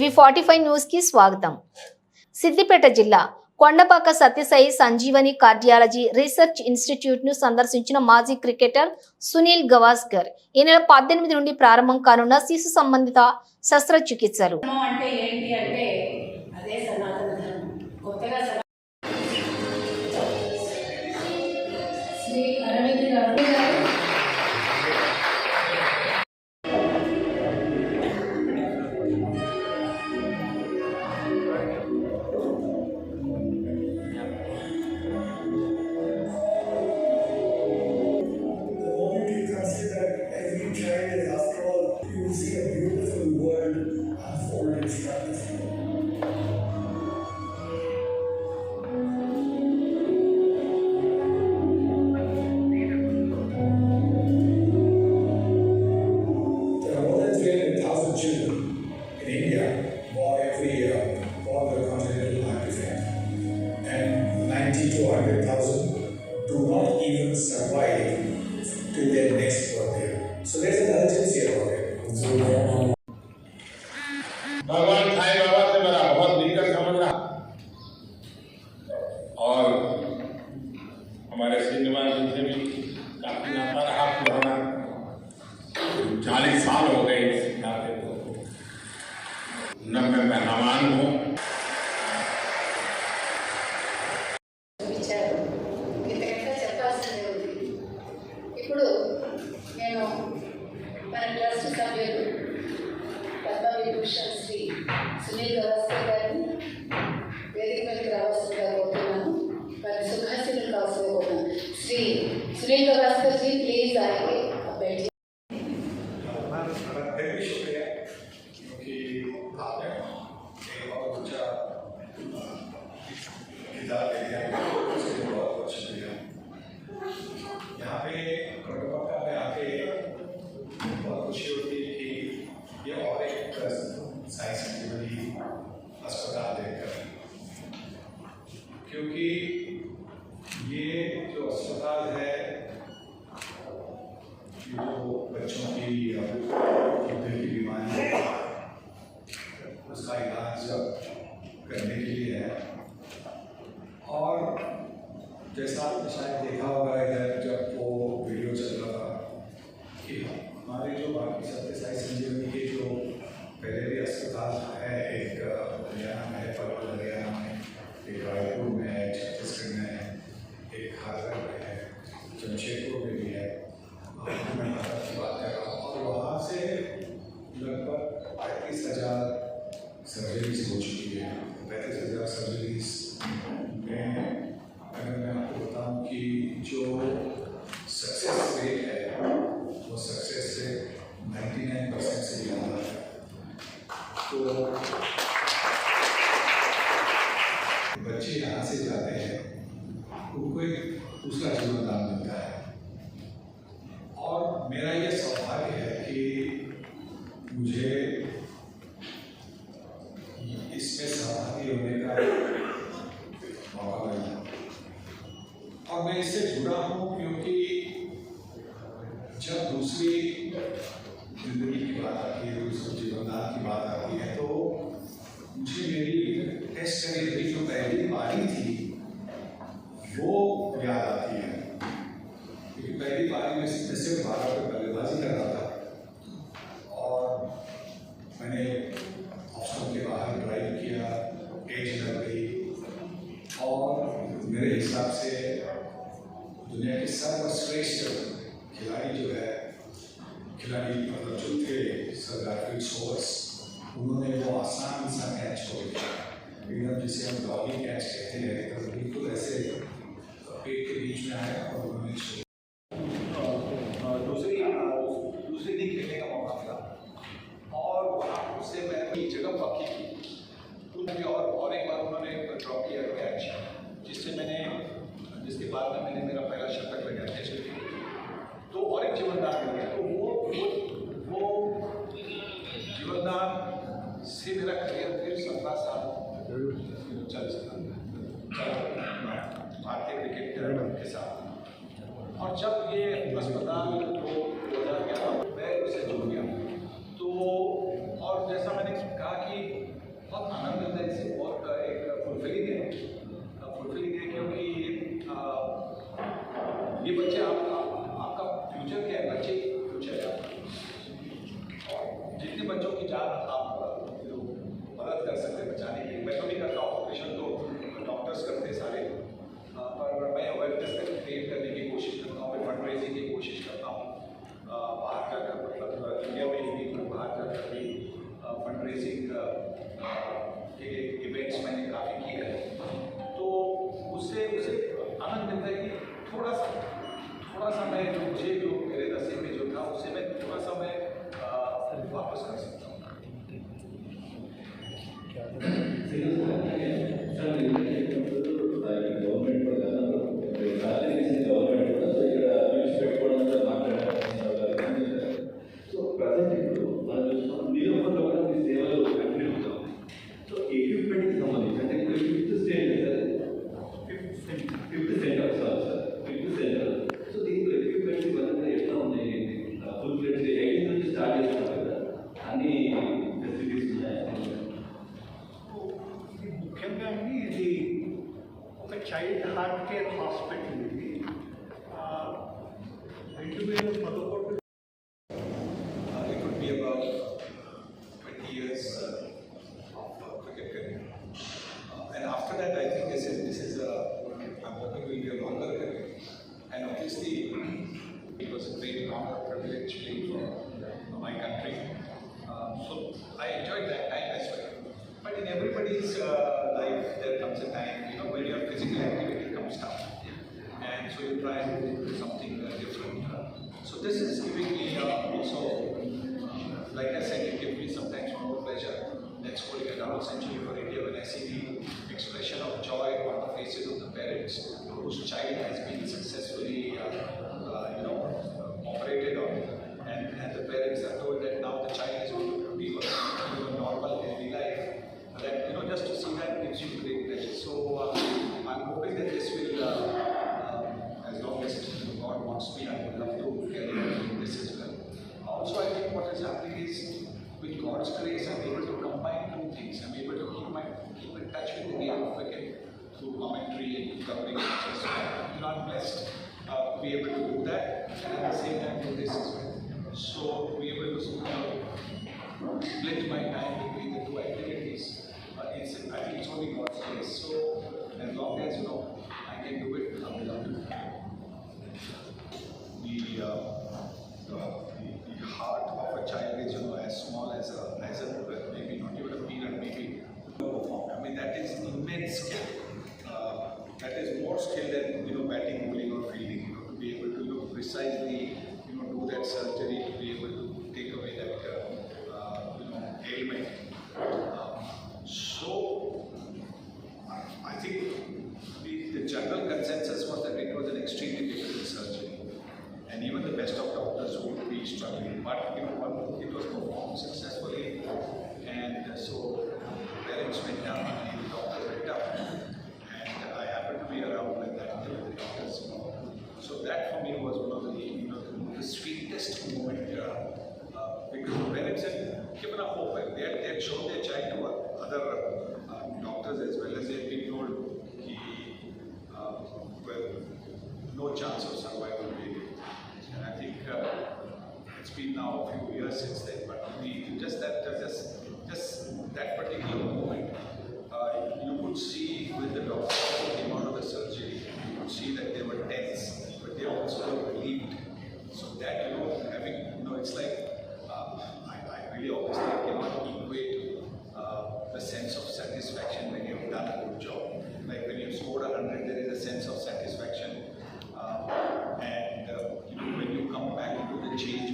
టీవీ45 news కి స్వాగతం। సిద్దిపేట జిల్లా Kondapaka Sathya Sai Sanjeevani cardiology research institute ను సందర్శించిన మాజీ క్రికెటర్ సునీల్ గవాస్కర్ ఈ నెల 18 నుండి ప్రారంభం కానున్న శిశు సంబంధిత శస్త్రచికిత్సలు అంటే ఏంటి అంటే అదే సనాతన ధర్మం కొత్తగా శ్రీ అరవింద్ గారు children in India born every year for the congenital heart defect, and 90 to 100,000 do not even survive till their next birthday. So there's an urgency about it. भगवान साईं बाबा से मेरा बहुत मिलकर समझ रहा और हमारे श्रीनिवास जी से भी काफी नाता रहा पुराना 40 साल हो गए इस नाते को न मैं मेहमान हूँ। ఇప్పుడు నేను మన ట్రస్ట్ సభ్యులు పద్మవిభూషణ్ శ్రీ సునీల్ గవాస్కర్ గారిని వేదిక మీదకి రావాల్సిందిగా కోరుతున్నాను। వారి సుఖాశీలు కావాల్సిందిగా కోరుతున్నాను। శ్రీ సునీల్ గవాస్కర్ जी प्लीज आइए बैठिए। यहाँ पे कोलकाता में आके बहुत खुशी होती है कि ये और एक साई संजीवनी अस्पताल देखकर, क्योंकि ये जो अस्पताल है जो बच्चों की दिल की बीमारी उसका इलाज करने के लिए है। और जैसा आपने शायद देखा होगा इधर जब वो वीडियो चल रहा था कि हमारे जो बाकी सत्य संजीवनी के जो पहले भी अस्पताल है, एक हरियाणा में है, पर्वत हरियाणा में, एक रायपुर में है, छत्तीसगढ़ में है, एक हाजर में है, जमशेदपुर में भी है, मैं भारत की बात कर रहा हूँ। और वहाँ से लगभग 35,000 सर्जरीज हो चुकी है। 35,000 सर्जरीज में अगर मैं आपको बताऊं कि जो सक्सेस रेट है वो सक्सेस रेट 99% से ज़्यादा है। तो बच्चे यहाँ से जाते हैं, उनको एक दूसरा जीवन दान मिलता है। और मेरा ये सौभाग्य है कि मुझे इसमें सहभागी होने का मौका मिला और मैं इससे जुड़ा हूँ क्योंकि जब दूसरी जिंदगी की बात आती है, दूसरे जीवनदान की बात आती है, तो मुझे मेरी टेस्ट करी गई जो पहली पारी थी वो याद आती है, क्योंकि पहली पारी में सिर्फ 12 पे बल्लेबाजी कर रहा था और मैंने ऑप्शन के बाहर ड्राइव किया, एज लग गई और मेरे हिसाब से दुनिया के सर्वश्रेष्ठ खिलाड़ी जो है, खिलाड़ी मतलब जो थे सरदार फिट्स, उन्होंने वो आसान सा कैच छोड़ दिया, एकदम जिसे हम डॉगी कैच कहते हैं, तो बिल्कुल ऐसे पेट के बीच में आया और उन्होंने छोड़ दूसरी लीग खेलने का मौका मिला और वहाँ उससे मैंने जगह पक्की की। मुझे और एक बार उन्होंने ड्रॉप किया कैच, जिसके बाद में मैंने मेरा पहला शतक लगा टेस्ट में, तो और एक जीवनदान मिल गया। तो वो जीवनदान से मेरा करियर फिर 17 साल चल सका भारतीय क्रिकेट के साथ। और जब ये अस्पताल 2011 मैं उससे जुड़ गया, तो और जैसा मैंने कहा कि के इवेंट्स मैंने काफ़ी किए हैं, तो उससे उसे आनंद मिलता है कि थोड़ा सा मैं जो मेरे नसीब में जो था उससे मैं थोड़ा सा मैं वापस कर सकता हूँ। ముఖ్యంగా ఇది ఒక చైల్డ్ హార్ట్ కేర్ హాస్పిటల్ ఇది 2011 It could be about 20 years of cricket career. And after that, I think this is I'm hoping will be a longer career. And obviously, it was a great honor, privilege playing for my country. So I enjoyed that time as well. But in everybody's life, there comes a time, when your physical activity comes down. And so you try and do something different. So this is giving me also, like I said, it gives me sometimes more pleasure than scoring a double century for India when I see the expression of joy on the faces of the parents whose child has been successfully, operated on, and the parents are told that now the child is going to be a normal, healthy life. That just to see that gives you great pleasure. So I'm hoping that this will, as long as God wants me, I would love to carry on this as well. Also, I think what is happening is, with God's grace, I'm able to combine two things. I'm able to keep in touch with the game of cricket through commentary and covering matches. So, I'm blessed to be able to do that, and at the same time do this as well. So, be able to split my time between the two activities. I think it's only God's grace. So, as long as I can do it, I will love to. The heart of a child is as small as a maybe not even a peanut, maybe. I mean, that is immense skill. That is more skill than batting, bowling, or fielding. To be able to precisely do that surgery, to be able to take away that ailment. So I think the general consensus was that it was an extremely difficult surgery, and even the best of doctors would be struggling. But it was performed successfully, and so parents went down and the doctors went up, and I happened to be around when the doctors. So that for me was one of the sweetest moment, because the parents had given up hope. They had shown their child to other doctors as well, as they had been told, no chance of survival really. And I think it's been now a few years since then, but just that particular moment, you could see when the doctors came out of the surgery, you could see that they were tense, but they also were relieved. So that having it's like I really obviously cannot equate the sense of satisfaction when you have done a good job. Like when you scored 100, there is a sense of satisfaction, and when you come back into the change